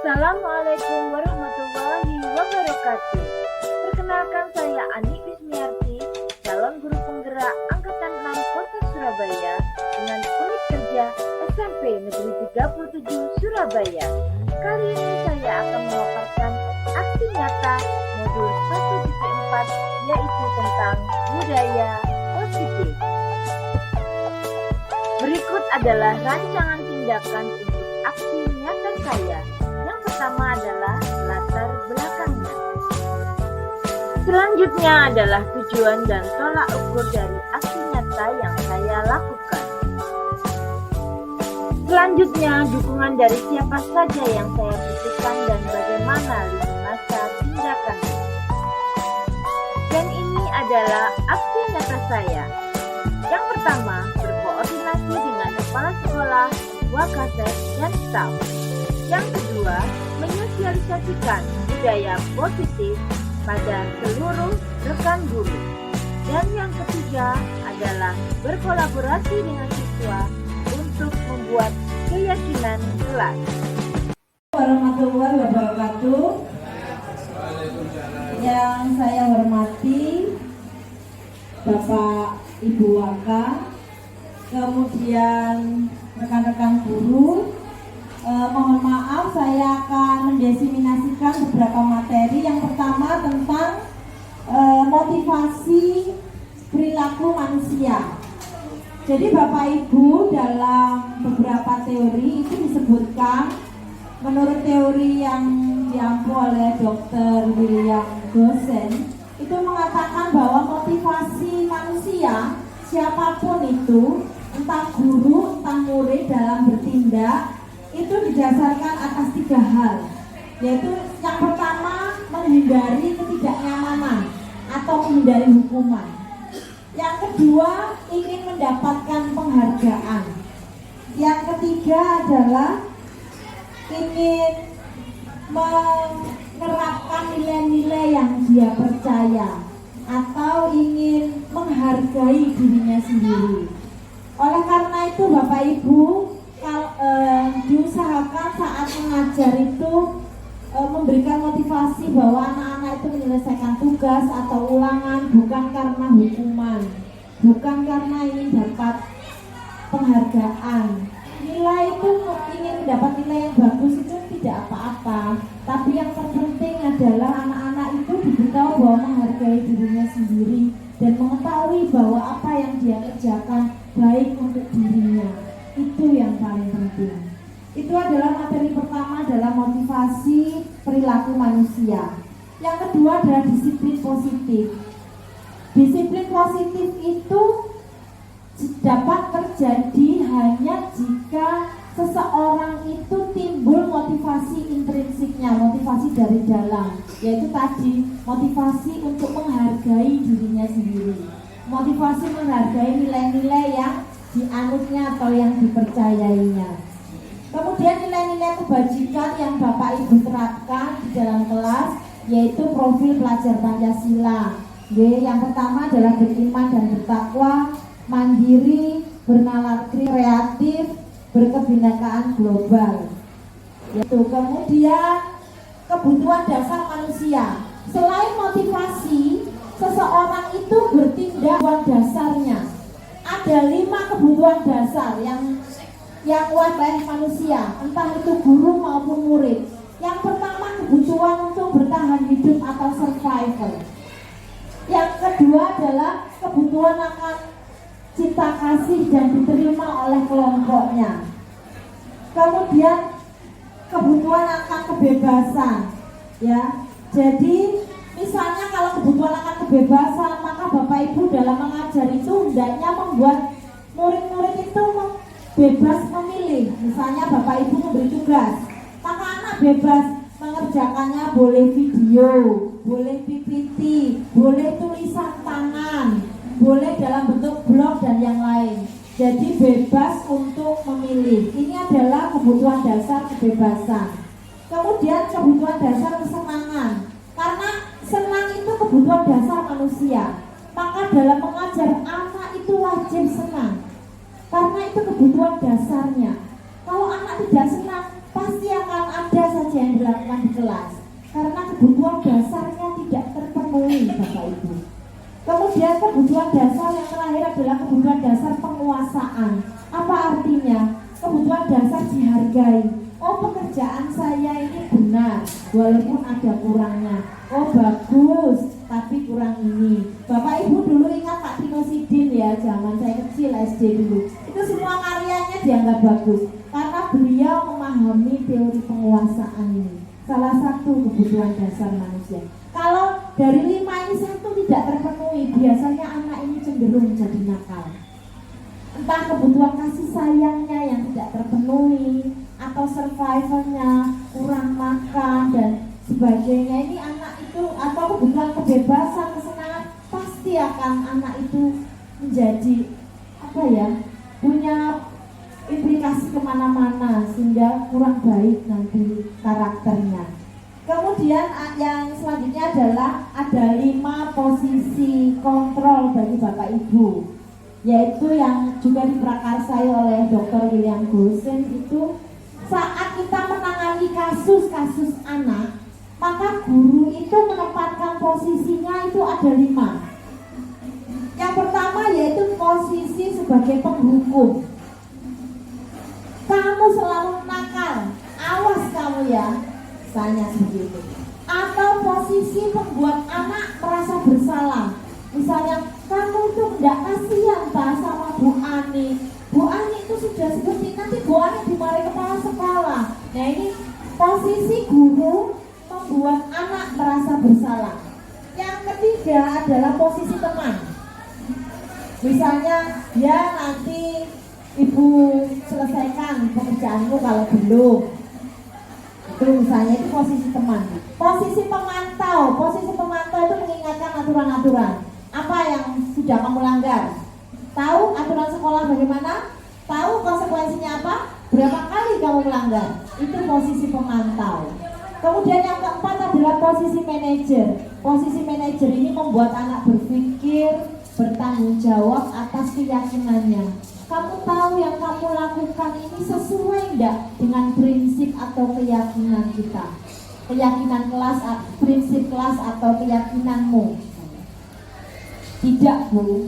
Assalamualaikum warahmatullahi wabarakatuh. Perkenalkan, saya Ani Bismiarti, calon guru penggerak Angkatan 6 Kota Surabaya dengan unit kerja SMP Negeri 37 Surabaya. Kali ini saya akan memaparkan aksi nyata modul 1.4, yaitu tentang budaya positif. Berikut adalah rancangan tindakan untuk aksi nyata saya. Yang pertama adalah latar belakangnya. Selanjutnya adalah tujuan dan tolak ukur dari aksi nyata yang saya lakukan. Selanjutnya, dukungan dari siapa saja yang saya butuhkan dan bagaimana lini masa tindakannya. Dan ini adalah aksi nyata saya. Yang pertama, berkoordinasi dengan kepala sekolah, wakasek, dan staf. Yang kedua, menyosialisasikan budaya positif pada seluruh rekan guru. Dan yang ketiga adalah berkolaborasi dengan siswa untuk membuat keyakinan kelas. Warahmatullahi wabarakatuh. Yang saya hormati Bapak Ibu Waka, kemudian rekan-rekan guru. Mohon maaf, saya akan mendesiminasikan beberapa materi. Yang pertama tentang motivasi perilaku manusia. Jadi Bapak Ibu, dalam beberapa teori itu disebutkan, menurut teori yang diampu oleh Dr. William Gosen, itu mengatakan bahwa motivasi manusia, siapapun itu, entah guru, entah murid, dalam bertindak itu didasarkan atas 3 hal, yaitu yang pertama menghindari ketidaknyamanan atau menghindari hukuman. Yang kedua ingin mendapatkan penghargaan. Yang ketiga adalah ingin menerapkan nilai-nilai yang dia percaya atau ingin menghargai dirinya sendiri. Oleh karena itu Bapak Ibu, diusahakan saat mengajar itu memberikan motivasi bahwa anak-anak itu menyelesaikan tugas atau ulangan bukan karena hukuman, bukan karena ingin dapat penghargaan. Nilai itu ingin mendapat nilai yang bagus itu tidak apa-apa, tapi yang terpenting adalah anak-anak itu diberitahu bahwa menghargai dirinya sendiri dan mengetahui bahwa apa yang dia kerjakan baik untuk dirinya. Itu yang paling penting. Itu adalah materi pertama, adalah motivasi perilaku manusia. Yang kedua adalah disiplin positif. Disiplin positif itu dapat terjadi hanya jika seseorang itu timbul motivasi intrinsiknya, motivasi dari dalam, yaitu tadi motivasi untuk menghargai dirinya sendiri, motivasi menghargai nilai-nilai yang dianutnya atau yang dipercayainya. Kemudian nilai-nilai kebajikan yang Bapak Ibu terapkan di dalam kelas, yaitu profil pelajar Pancasila. Yang pertama adalah beriman dan bertakwa, mandiri, bernalar kreatif, berkebinekaan global. Kemudian kebutuhan dasar manusia. Selain motivasi, seseorang itu bertindak dasarnya. Ada 5 kebutuhan dasar yang wajib manusia, entah itu guru maupun murid. Yang pertama, kebutuhan untuk bertahan hidup atau survival. Yang kedua adalah kebutuhan akan cinta kasih dan diterima oleh kelompoknya. Kemudian kebutuhan akan kebebasan, ya. Jadi misalnya kalau kebutuhan akan kebebasan, maka Bapak Ibu dalam mengajar itu hendaknya membuat murid-murid itu bebas memilih. Misalnya Bapak Ibu memberi tugas, maka anak bebas mengerjakannya, boleh video, boleh PPT, boleh tulisan tangan, boleh dalam bentuk blog dan yang lain. Jadi bebas untuk memilih. Ini adalah kebutuhan dasar kebebasan. Kemudian kebutuhan dasar kesenangan, karena senang itu kebutuhan dasar manusia. Maka dalam mengajar anak itu wajib senang, karena itu kebutuhan dasarnya. Kalau anak tidak senang, pasti akan ada saja yang dilakukan di kelas karena kebutuhan dasarnya tidak terpenuhi, Bapak Ibu. Kemudian kebutuhan dasar yang terakhir adalah kebutuhan dasar penguasaan. Apa artinya? Kebutuhan dasar dihargai. Oh, pekerjaan saya ini benar walaupun ada kurangnya. Oh, bagus tapi kurang ini. Bapak Ibu dulu ingat Pak Tino Sidin ya, zaman saya kecil SD dulu. Itu semua karyanya dianggap bagus karena beliau memahami teori penguasaan ini. Salah satu kebutuhan dasar manusia. Kalau dari 5 ini satu tidak terpenuhi, biasanya anak ini cenderung jadi nakal. Entah kebutuhan kasih sayangnya yang tidak terpenuhi, atau survivalnya kurang makan dan sebagainya. Ini anak itu, atau kebutuhan kebebasan, kesenangan, pasti akan anak itu menjadi punya implikasi kemana-mana sehingga kurang baik nanti karakternya. Kemudian yang selanjutnya adalah ada 5 posisi kontrol bagi Bapak Ibu, yaitu yang juga diprakarsai oleh Dr. William Gosen. Itu saat kita menangani kasus-kasus anak, maka guru itu menempatkan posisinya itu ada 5. Yang pertama yaitu posisi sebagai penghukum. Kamu selalu nakal, awas kamu ya, misalnya begitu. Atau posisi membuat anak merasa bersalah. Misalnya, kamu tuh enggak kasihan sama Bu Ani. Bu Ani itu sudah seperti, nanti Bu Ani dimarahi kepala sekolah. Nah, ini posisi guru membuat anak merasa bersalah. Yang ketiga adalah posisi teman. Misalnya, ya nanti Ibu selesaikan pekerjaanmu kalau belum. Itu misalnya itu posisi teman. Posisi pemantau itu mengingatkan aturan-aturan. Apa yang sudah kamu langgar? Tahu aturan sekolah bagaimana? Tahu konsekuensinya apa? Berapa kali kamu melanggar? Itu posisi pemantau. Kemudian yang keempat adalah posisi manajer. Posisi manajer ini membuat anak berpikir, bertanggung jawab atas keyakinannya. Kamu tahu yang kamu lakukan ini sesuai enggak dengan prinsip atau keyakinan kita? Keyakinan kelas, prinsip kelas atau keyakinanmu? Tidak, Bu.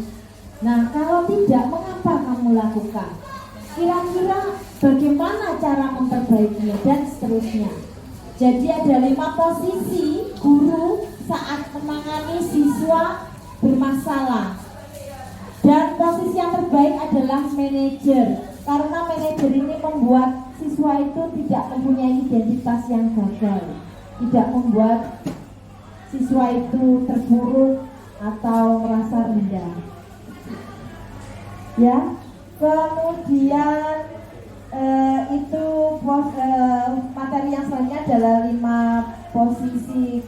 Nah, kalau tidak, mengapa kamu lakukan? Kira-kira bagaimana cara memperbaikinya dan seterusnya. Jadi ada 5 posisi guru saat menangani siswa bermasalah. Dan posisi yang terbaik adalah manajer, karena manajer ini membuat siswa itu tidak mempunyai identitas yang gagal, tidak membuat siswa itu terpuruk atau merasa rendah. Ya, kemudian materi yang selanjutnya adalah 5 posisi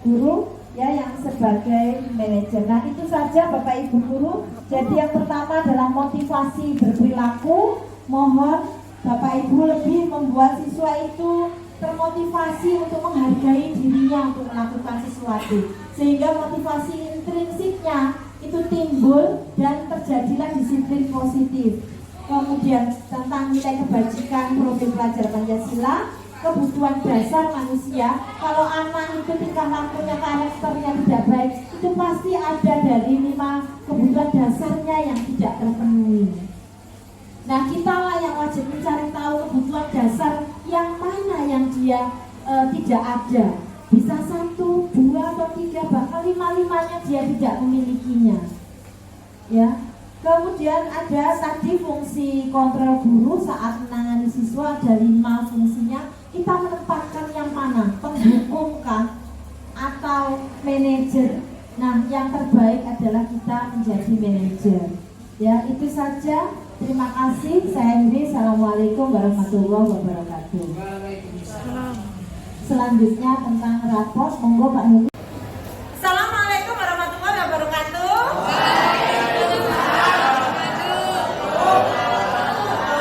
guru ya yang sebagai manajer. Nah, itu saja Bapak Ibu guru. Jadi yang pertama adalah motivasi berperilaku. Mohon Bapak Ibu lebih membuat siswa itu termotivasi untuk menghargai dirinya untuk melakukan sesuatu, sehingga motivasi intrinsiknya itu timbul dan terjadilah disiplin positif. Kemudian tentang nilai kebajikan profil pelajar Pancasila, kebutuhan dasar manusia. Kalau anak itu tingkah lakunya, karakternya tidak baik, itu pasti ada dari 5 kebutuhan dasarnya yang tidak terpenuhi. Nah, kita lah yang wajib mencari tahu kebutuhan dasar yang mana yang dia tidak ada. Bisa 1, 2, atau 3, bahkan 5-5-nya dia tidak memilikinya. Ya. Kemudian ada tadi fungsi kontrol guru saat menangani siswa, ada 5 fungsinya. Kita menempatkan yang mana? Penghukum kah? Atau manajer? Nah, yang terbaik adalah kita menjadi manajer. Ya, itu saja. Terima kasih. Saya Hendri. Assalamualaikum warahmatullahi wabarakatuh. Selanjutnya tentang rapor, monggo Pak Hendri. Assalamualaikum warahmatullahi wabarakatuh.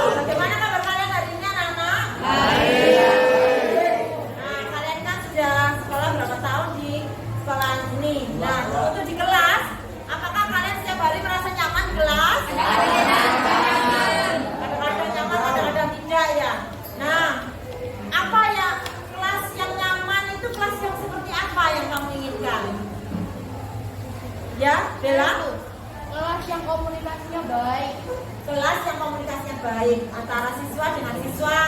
Bagaimana kabar kalian hari ini anak-anak? Nah, kalian kan sudah sekolah berapa tahun di sekolah ini? Nah, untuk di kelas, apakah kalian setiap hari merasa nyaman di kelas? Kadang-kadang nyaman, kadang-kadang tidak ya. Nah, apa ya kelas yang Ya, Bella? Kelas yang komunikasinya baik. Kelas yang komunikasinya baik antara siswa dengan siswa,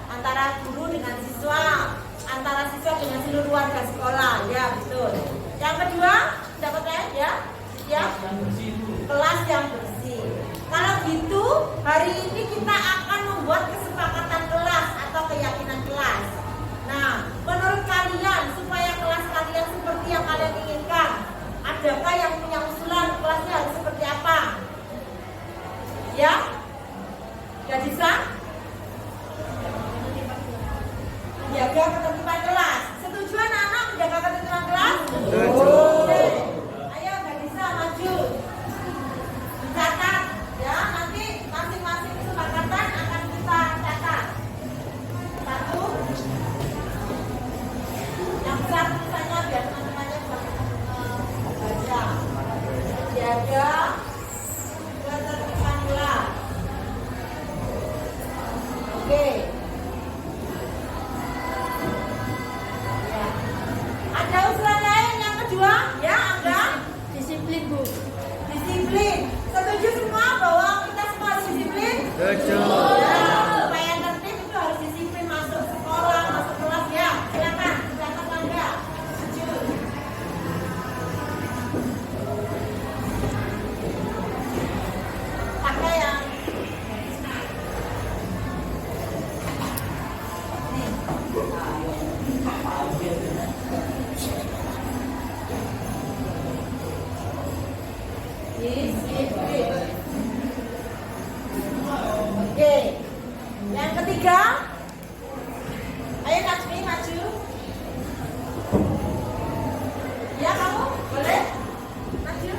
antara guru dengan siswa, antara siswa dengan seluruh warga sekolah. Ya, betul. Yang kedua, dapatnya ya? Ya. Kelas yang bersih. Kalau gitu, hari ini kita akan membuat kesepakatan kelas atau keyakinan kelas. Nah, menurut kalian supaya kelas kalian seperti yang kalian inginkan, adakah yang punya usulan kelasnya harus seperti apa? Ya? Gak bisa? Menjaga ketertiban kelas. Setuju anak-anak menjaga ketertiban kelas? Oke. Ayo gak bisa maju. Catat ya, nanti masing-masing kesepakatan akan kita catat. Satu. Yang besar tulisannya biar teman-temannya bisa baca. Jaga ketertiban kelas. Oke. Ya. Ada usulan lain yang kedua? Ya, Angga? Disiplin, Bu. Disiplin. Setuju semua bahwa kita semua harus disiplin? Setuju. Ya, supaya tertib itu harus disiplin masuk sekolah, masuk kelas ya. Silakan, silakan Angga. Setuju. Pakai yang disiplin. Oke. Yang ketiga, ayo Najmi maju. Ya kamu boleh maju.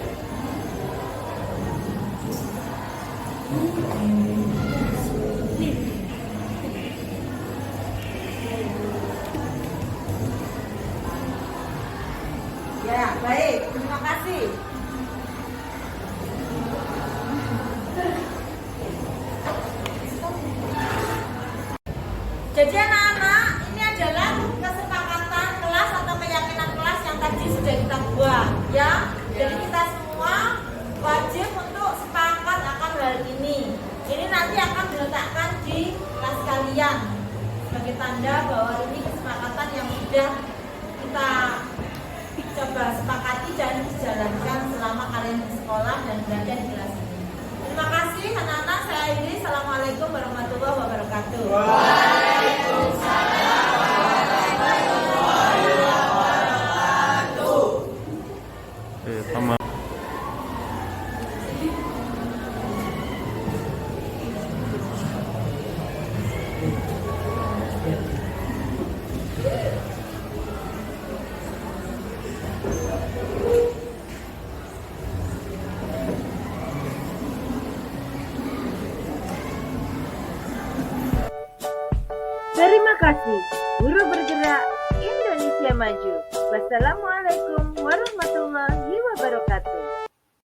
Ya baik, terima kasih. Jadi anak-anak, ini adalah kesepakatan kelas atau keyakinan kelas yang tadi sudah kita buat ya. Jadi kita semua wajib untuk sepakat akan hal ini. Ini nanti akan diletakkan di kelas kalian sebagai tanda bahwa ini kesepakatan yang sudah kita coba sepakati dan dijalankan selama kalian di sekolah dan berada di kelas ini. Terima kasih anak-anak, saya akhiri. Assalamualaikum warahmatullahi wabarakatuh. Sama. Terima kasih. Guru bergerak Indonesia Maju. Wassalamualaikum warahmatullahi wabarakatuh.